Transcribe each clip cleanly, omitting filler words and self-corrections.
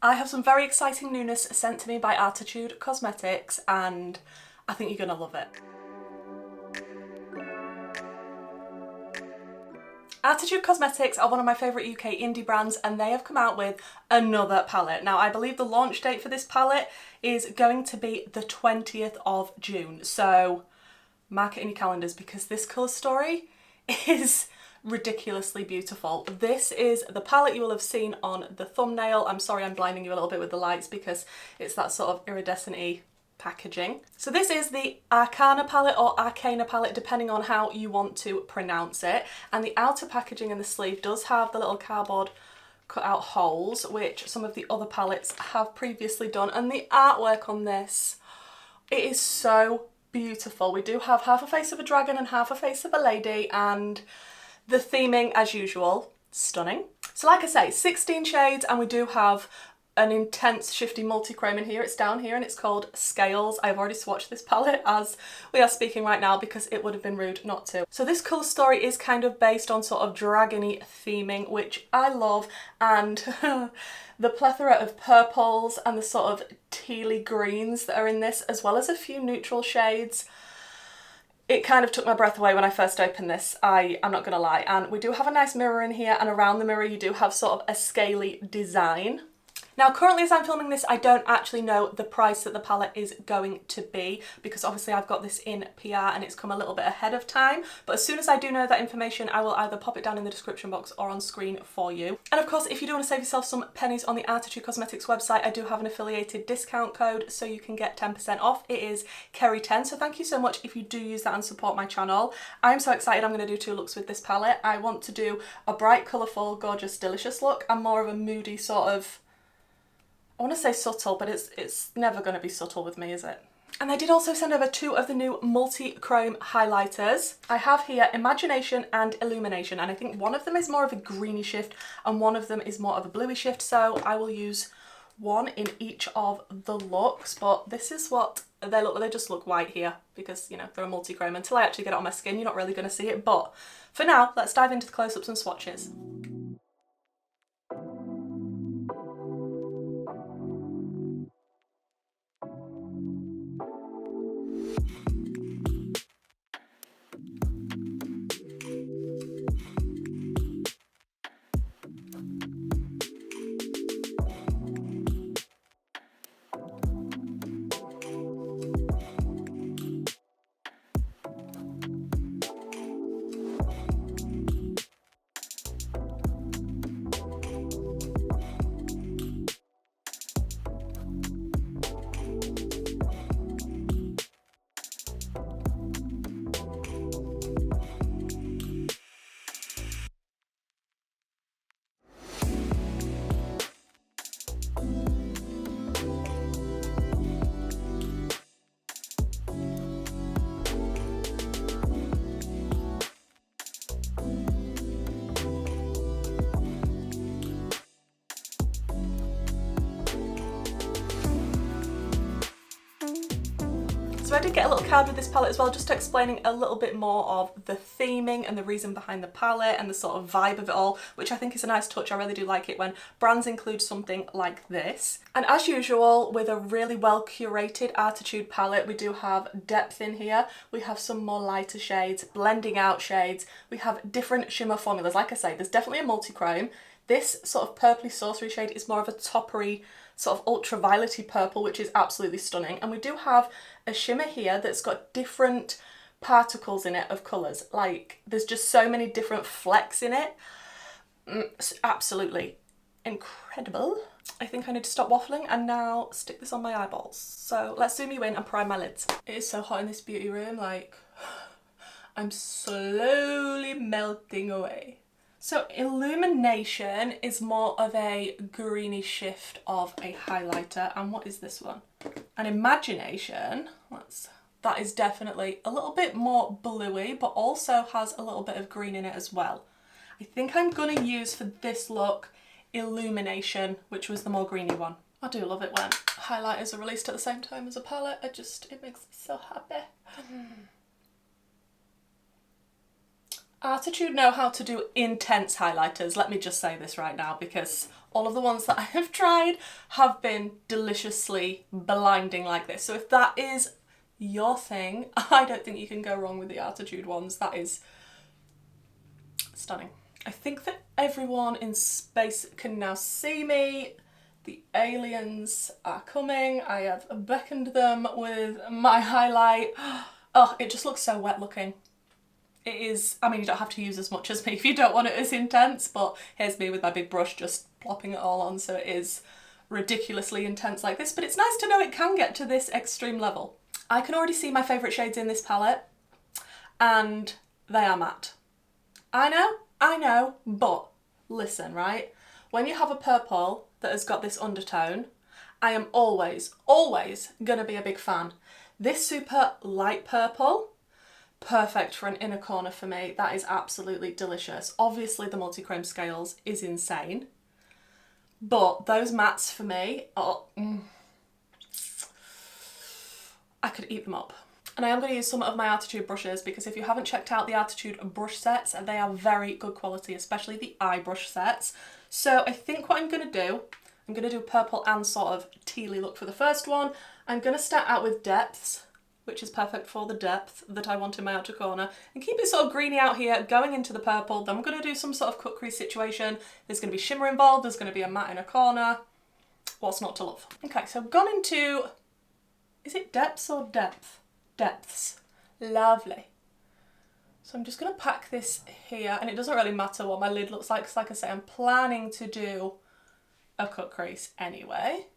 I have some very exciting newness sent to me by Arttitude Cosmetics and I think you're gonna love it. Arttitude Cosmetics are one of my favourite UK indie brands and they have come out with another palette. Now I believe the launch date for this palette is going to be the 20th of June, so mark it in your calendars because this colour story is ridiculously beautiful. This is the palette you will have seen on the thumbnail. I'm sorry I'm blinding you a little bit with the lights because it's that sort of iridescent-y packaging. So this is the Arcana palette or Arcana palette depending on how you want to pronounce it, and the outer packaging and the sleeve does have the little cardboard cut out holes which some of the other palettes have previously done, and the artwork on this, it is so beautiful. We do have half a face of a dragon and half a face of a lady, and the theming as usual, stunning. So like I say, 16 shades, and we do have an intense shifty multi-chrome in here. It's down here and it's called Scales. I've already swatched this palette as we are speaking right now because it would have been rude not to. So this colour story is kind of based on sort of dragony theming, which I love, and the plethora of purples and the sort of tealy greens that are in this, as well as a few neutral shades. It kind of took my breath away when I first opened this, I'm not gonna lie. And we do have a nice mirror in here, and around the mirror you do have sort of a scaly design. Now currently as I'm filming this, I don't actually know the price that the palette is going to be because obviously I've got this in PR and it's come a little bit ahead of time, but as soon as I do know that information I will either pop it down in the description box or on screen for you. And of course if you do want to save yourself some pennies on the Arttitude Cosmetics website, I do have an affiliated discount code so you can get 10% off. It is KERRY10, so thank you so much if you do use that and support my channel. I'm so excited I'm going to do 2 looks with this palette. I want to do a bright, colourful, gorgeous, delicious look and more of a moody sort of, I want to say subtle, but it's never going to be subtle with me, is it? And I did also send over 2 of the new multi-chrome highlighters. I have here Imagination and Illumination, and I think one of them is more of a greeny shift and one of them is more of a bluey shift, so I will use one in each of the looks, but this is what they look like. They just look white here because, you know, they're a multi-chrome. Until I actually get it on my skin, you're not really going to see it, but for now, let's dive into the close-ups and swatches. So I did get a little card with this palette as well, just explaining a little bit more of the theming and the reason behind the palette and the sort of vibe of it all, which I think is a nice touch. I really do like it when brands include something like this. And as usual, with a really well curated Arttitude palette, we do have depth in here. We have some more lighter shades, blending out shades. We have different shimmer formulas. Like I say, there's definitely a multi-chrome. This sort of purpley sorcery shade is more of a toppery, sort of ultraviolet-y purple, which is absolutely stunning. And we do have a shimmer here that's got different particles in it of colours. Like, there's just so many different flecks in it. It's absolutely incredible. I think I need to stop waffling and now stick this on my eyeballs. So let's zoom you in and prime my lids. It is so hot in this beauty room, like, I'm slowly melting away. So Illumination is more of a greeny shift of a highlighter, and what is this one? An Imagination, that is definitely a little bit more bluey, but also has a little bit of green in it as well. I think I'm gonna use for this look Illumination, which was the more greeny one. I do love it when highlighters are released at the same time as a palette. It makes me so happy. Arttitude know how to do intense highlighters, let me just say this right now, because all of the ones that I have tried have been deliciously blinding like this. So if that is your thing, I don't think you can go wrong with the Arttitude ones. That is stunning. I think that everyone in space can now see me. The aliens are coming. I have beckoned them with my highlight. Oh, it just looks so wet looking. It is, I mean, you don't have to use as much as me if you don't want it as intense, but here's me with my big brush just plopping it all on, so it is ridiculously intense like this, but it's nice to know it can get to this extreme level. I can already see my favourite shades in this palette, and they are matte. I know, but listen, right? When you have a purple that has got this undertone, I am always gonna be a big fan. This super light purple, perfect for an inner corner for me. That is absolutely delicious. Obviously the multi-chrome scales is insane, but those mattes for me are, I could eat them up. And I am going to use some of my Arttitude brushes because if you haven't checked out the Arttitude brush sets, they are very good quality, especially the eye brush sets. So I think what I'm going to do purple and sort of tealy look for the first one. I'm going to start out with depths, which is perfect for the depth that I want in my outer corner, and keep it sort of greeny out here, going into the purple. Then I'm going to do some sort of cut crease situation. There's going to be shimmer involved, there's going to be a matte in a corner. What's not to love? Okay, so I've gone into, is it depths or depth? Depths. Lovely. So I'm just going to pack this here, and it doesn't really matter what my lid looks like, because like I say, I'm planning to do a cut crease anyway.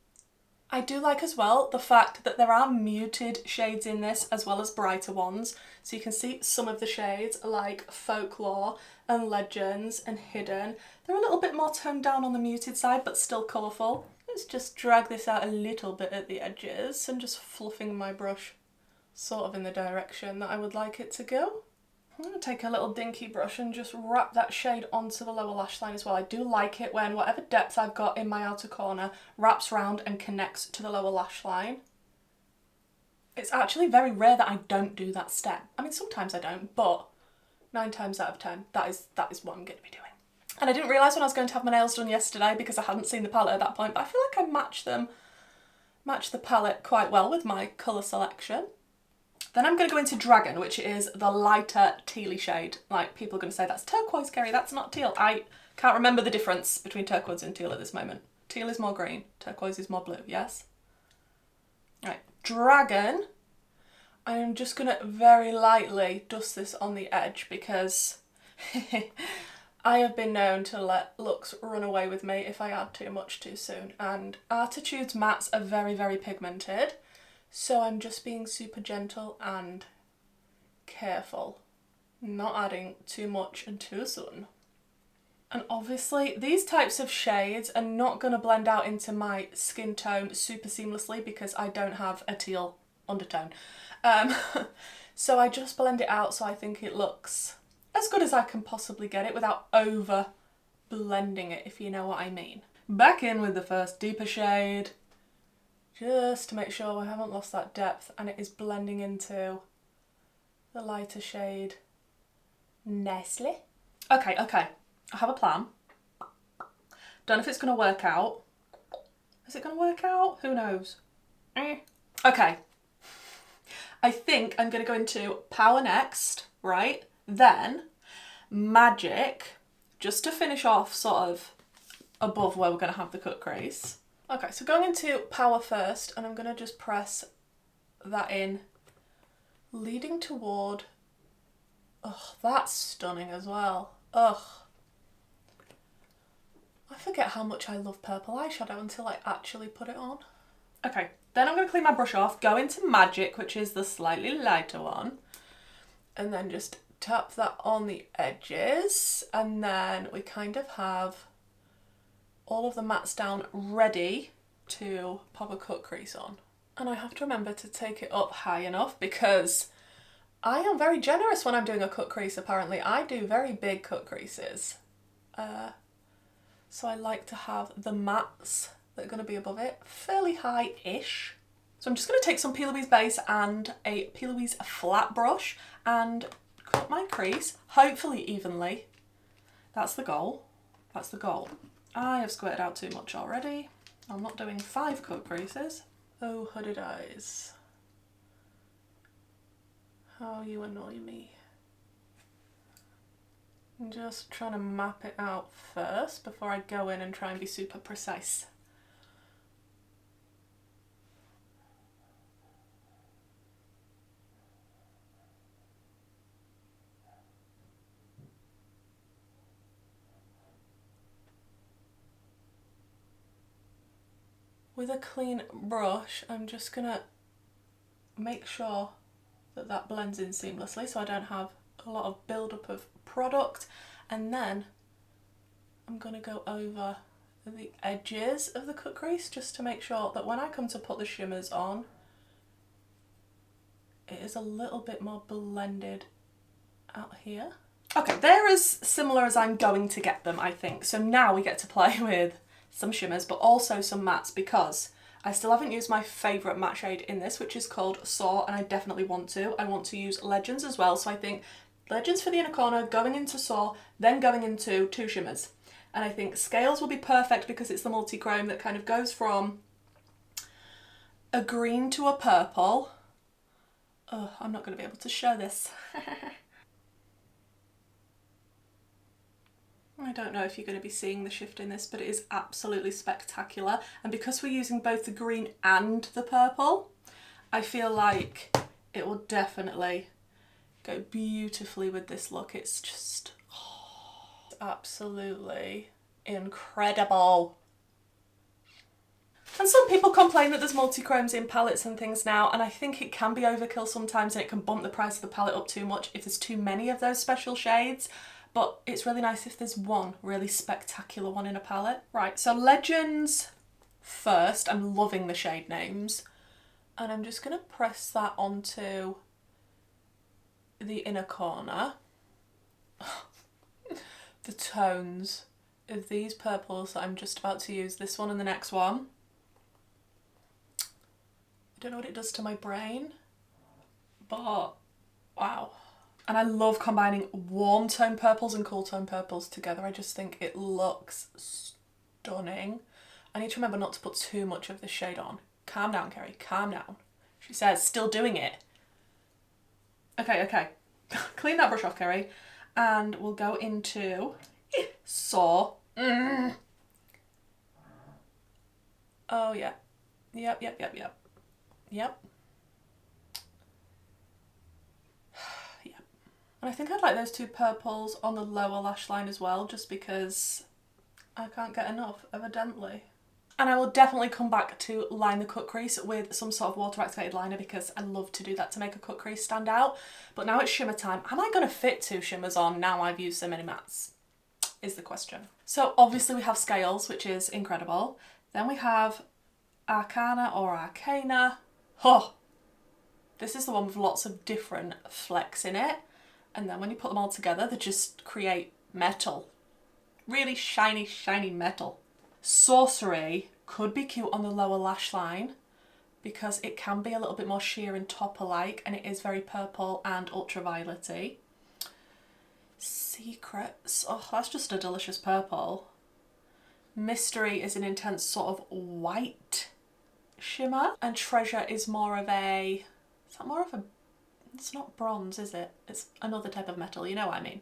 I do like as well the fact that there are muted shades in this as well as brighter ones. So you can see some of the shades like Folklore and Legends and Hidden. They're a little bit more toned down on the muted side, but still colourful. Let's just drag this out a little bit at the edges and just fluffing my brush sort of in the direction that I would like it to go. I'm going to take a little dinky brush and just wrap that shade onto the lower lash line as well. I do like it when whatever depth I've got in my outer corner wraps around and connects to the lower lash line. It's actually very rare that I don't do that step. I mean, sometimes I don't, but 9 times out of 10, that is what I'm going to be doing. And I didn't realise when I was going to have my nails done yesterday because I hadn't seen the palette at that point, but I feel like I match the palette quite well with my colour selection. Then I'm going to go into Dragon, which is the lighter tealy shade. Like, people are going to say, that's turquoise, Kerry, that's not teal. I can't remember the difference between turquoise and teal at this moment. Teal is more green, turquoise is more blue, yes? Right, Dragon. I'm just going to very lightly dust this on the edge because I have been known to let looks run away with me if I add too much too soon. And Arttitude's mattes are very, very pigmented. So I'm just being super gentle and careful, not adding too much and too soon. And obviously these types of shades are not going to blend out into my skin tone super seamlessly because I don't have a teal undertone. So I just blend it out so I think it looks as good as I can possibly get it without over blending it, if you know what I mean. Back in with the first deeper shade, just to make sure we haven't lost that depth and it is blending into the lighter shade nicely. Okay, I have a plan. Don't know if it's going to work out. Is it going to work out? Who knows? Okay. I think I'm going to go into Power next, right? Then Magic, just to finish off sort of above where we're going to have the cut crease. Okay, so going into Power first, and I'm going to just press that in, leading toward, oh, that's stunning as well. Ugh. I forget how much I love purple eyeshadow until I actually put it on. Okay, then I'm going to clean my brush off, go into Magic, which is the slightly lighter one, and then just tap that on the edges, and then we kind of have all of the mattes down ready to pop a cut crease on. And I have to remember to take it up high enough because I am very generous when I'm doing a cut crease apparently. I do very big cut creases. So I like to have the mattes that are going to be above it fairly high-ish. So I'm just going to take some P. Louise base and a P. Louise flat brush and cut my crease, hopefully evenly. That's the goal. That's the goal. I have squirted out too much already. I'm not doing 5 cut creases. Oh, hooded eyes. How you annoy me. I'm just trying to map it out first before I go in and try and be super precise. With a clean brush, I'm just gonna make sure that that blends in seamlessly so I don't have a lot of build-up of product, and then I'm gonna go over the edges of the cut crease just to make sure that when I come to put the shimmers on, it is a little bit more blended out here. Okay, they're as similar as I'm going to get them, I think. So now we get to play with some shimmers, but also some mattes, because I still haven't used my favourite matte shade in this, which is called Soar, and I definitely want to. I want to use Legends as well, so I think Legends for the inner corner, going into Soar, then going into 2 shimmers. And I think Scales will be perfect because it's the multi-chrome that kind of goes from a green to a purple. Oh, I'm not going to be able to show this. I don't know if you're going to be seeing the shift in this, but it is absolutely spectacular. And because we're using both the green and the purple, I feel like it will definitely go beautifully with this look. It's just absolutely incredible. And some people complain that there's multi-chromes in palettes and things now, and I think it can be overkill sometimes, and it can bump the price of the palette up too much if there's too many of those special shades. But it's really nice if there's one really spectacular one in a palette. Right, so Legends first. I'm loving the shade names. And I'm just going to press that onto the inner corner. The tones of these purples that I'm just about to use, this one and the next one. I don't know what it does to my brain, but wow. And I love combining warm tone purples and cool tone purples together. I just think it looks stunning. I need to remember not to put too much of this shade on. Calm down, Kerry, calm down. She says, still doing it. Okay. Clean that brush off, Kerry. And we'll go into Soar. Oh, yeah. Yep. And I think I'd like those 2 purples on the lower lash line as well, just because I can't get enough, evidently. And I will definitely come back to line the cut crease with some sort of water activated liner, because I love to do that to make a cut crease stand out. But now it's shimmer time. Am I going to fit 2 shimmers on now I've used so many mattes? Is the question. So obviously we have Scales, which is incredible. Then we have Arcana or Arcana. Oh, this is the one with lots of different flecks in it. And then when you put them all together, they just create metal. Really shiny, shiny metal. Sorcery could be cute on the lower lash line because it can be a little bit more sheer and topper-like, and it is very purple and ultraviolet-y. Secrets, oh, that's just a delicious purple. Mystery is an intense sort of white shimmer, and Treasure is more of a, is that more of a, it's not bronze, is it? It's another type of metal, you know what I mean.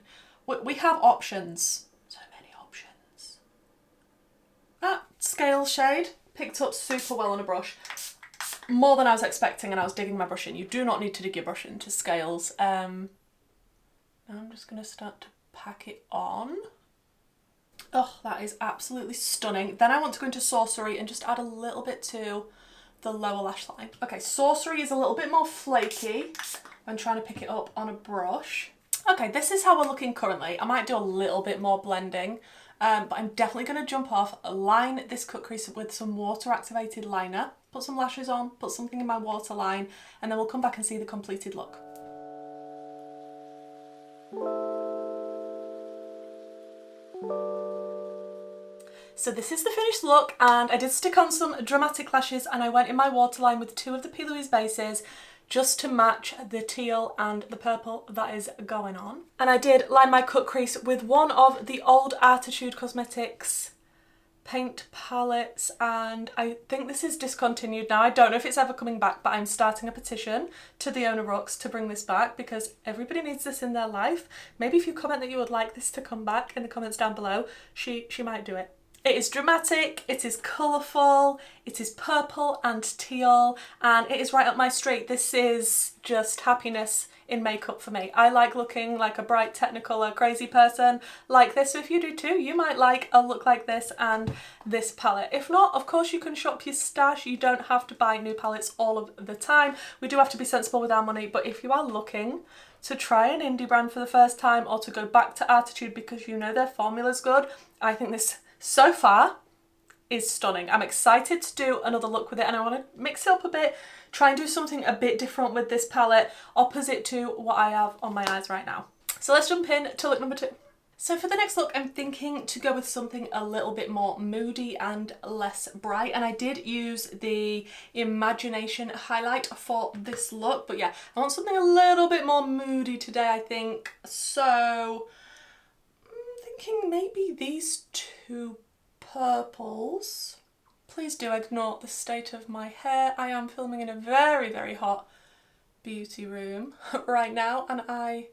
We have options. So many options. That Scales shade picked up super well on a brush. More than I was expecting, and I was digging my brush in. You do not need to dig your brush into Scales. Now I'm just going to start to pack it on. Oh, that is absolutely stunning. Then I want to go into Sorcery and just add a little bit to the lower lash line. Okay, Sorcery is a little bit more flaky. I'm trying to pick it up on a brush. Okay, this is how we're looking currently. I might do a little bit more blending, but I'm definitely going to jump off, line this cut crease with some water activated liner, put some lashes on, put something in my waterline, and then we'll come back and see the completed look. So this is the finished look, and I did stick on some dramatic lashes, and I went in my waterline with 2 of the P. Louise bases just to match the teal and the purple that is going on. And I did line my cut crease with one of the old Arttitude Cosmetics paint palettes, and I think this is discontinued now. I don't know if it's ever coming back, but I'm starting a petition to the owner Rooks to bring this back because everybody needs this in their life. Maybe if you comment that you would like this to come back in the comments down below, she might do it. It is dramatic, it is colourful, it is purple and teal, and it is right up my street. This is just happiness in makeup for me. I like looking like a bright Technicolor crazy person like this, so if you do too, you might like a look like this and this palette. If not, of course you can shop your stash. You don't have to buy new palettes all of the time. We do have to be sensible with our money, but if you are looking to try an indie brand for the first time or to go back to Arttitude because you know their formula's good, I think this so far is stunning. I'm excited to do another look with it, and I want to mix it up a bit, try and do something a bit different with this palette, opposite to what I have on my eyes right now. So let's jump in to look number 2. So for the next look, I'm thinking to go with something a little bit more moody and less bright, and I did use the Imagination highlight for this look, but yeah, I want something a little bit more moody today, I think. So I'm thinking maybe these two purples. Please do ignore the state of my hair. I am filming in a very, very hot beauty room right now, and I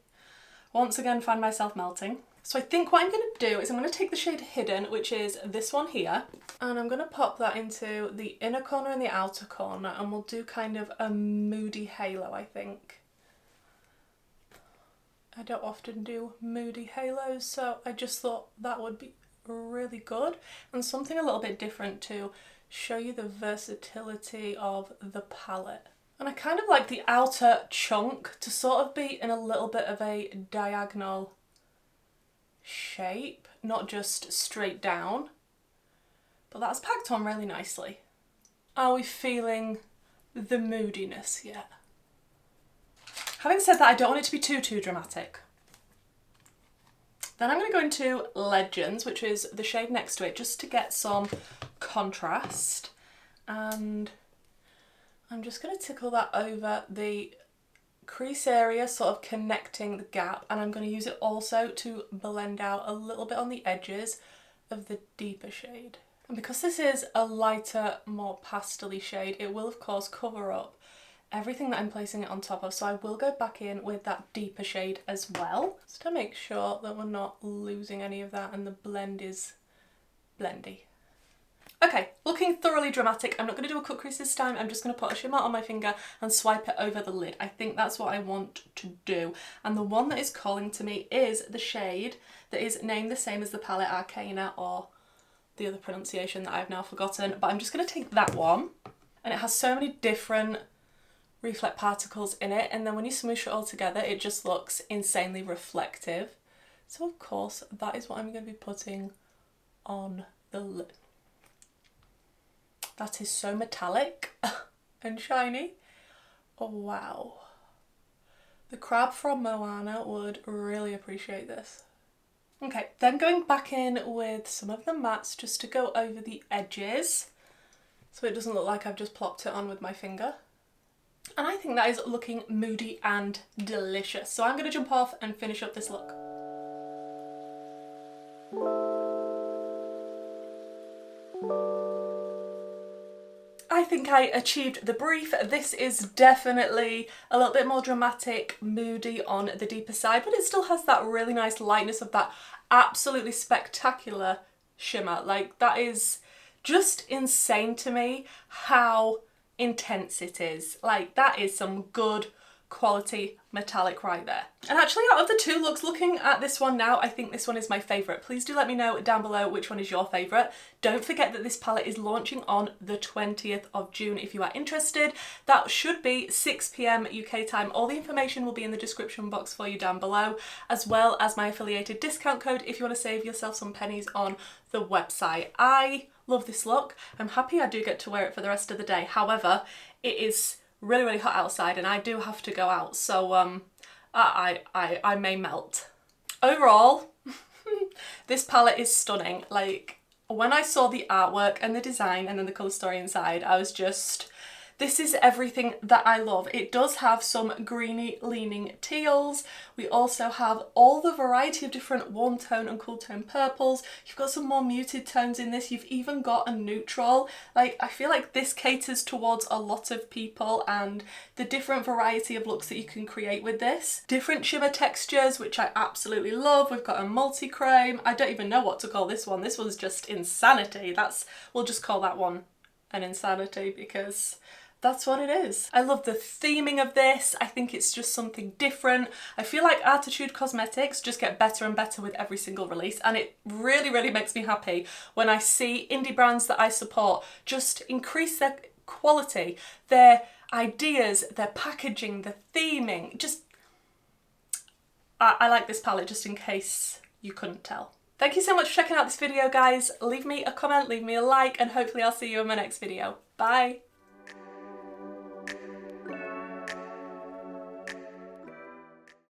once again find myself melting. So I think what I'm going to do is I'm going to take the shade Hidden, which is this one here, and I'm going to pop that into the inner corner and the outer corner, and we'll do kind of a moody halo, I think. I don't often do moody halos, so I just thought that would be really good, and something a little bit different to show you the versatility of the palette. And I kind of like the outer chunk to sort of be in a little bit of a diagonal shape, not just straight down, but that's packed on really nicely. Are we feeling the moodiness yet? Having said that, I don't want it to be too dramatic. Then I'm going to go into Legends, which is the shade next to it, just to get some contrast. And I'm just going to tickle that over the crease area, sort of connecting the gap. And I'm going to use it also to blend out a little bit on the edges of the deeper shade. And because this is a lighter, more pastel-y shade, it will of course cover up everything that I'm placing it on top of, so I will go back in with that deeper shade as well, just to make sure that we're not losing any of that and the blend is blendy. Okay, looking thoroughly dramatic. I'm not going to do a cut crease this time. I'm just going to put a shimmer on my finger and swipe it over the lid. I think that's what I want to do, and the one that is calling to me is the shade that is named the same as the palette, Arcana, or the other pronunciation that I've now forgotten, but I'm just going to take that one, and it has so many different reflect particles in it, and then when you smoosh it all together it just looks insanely reflective. So of course that is what I'm going to be putting on the lid. That is so metallic and shiny. Oh wow. The crab from Moana would really appreciate this. Okay, then going back in with some of the mattes just to go over the edges so it doesn't look like I've just plopped it on with my finger. And I think that is looking moody and delicious. So I'm going to jump off and finish up this look. I think I achieved the brief. This is definitely a little bit more dramatic, moody on the deeper side, but it still has that really nice lightness of that absolutely spectacular shimmer. Like, that is just insane to me how intense it is. Like, that is some good quality metallic right there. And actually, out of the two looks, looking at this one now, I think this one is my favourite. Please do let me know down below which one is your favourite. Don't forget that this palette is launching on the 20th of June if you are interested. That should be 6 PM UK time. All the information will be in the description box for you down below, as well as my affiliated discount code if you want to save yourself some pennies on the website. I love this look. I'm happy I do get to wear it for the rest of the day. However, it is really hot outside and I do have to go out, so I may melt. Overall, this palette is stunning. Like, when I saw the artwork and the design and then the colour story inside, I was just, This is everything that I love. It does have some greeny leaning teals. We also have all the variety of different warm tone and cool tone purples. You've got some more muted tones in this. You've even got a neutral. Like, I feel like this caters towards a lot of people, and the different variety of looks that you can create with this. Different shimmer textures, which I absolutely love. We've got a multi-chrome. I don't even know what to call this one. This one's just insanity. We'll just call that one an insanity because that's what it is. I love the theming of this. I think it's just something different. I feel like Arttitude Cosmetics just get better and better with every single release, and it really, really makes me happy when I see indie brands that I support just increase their quality, their ideas, their packaging, the theming. Just, I like this palette, just in case you couldn't tell. Thank you so much for checking out this video, guys. Leave me a comment, leave me a like, and hopefully I'll see you in my next video. Bye!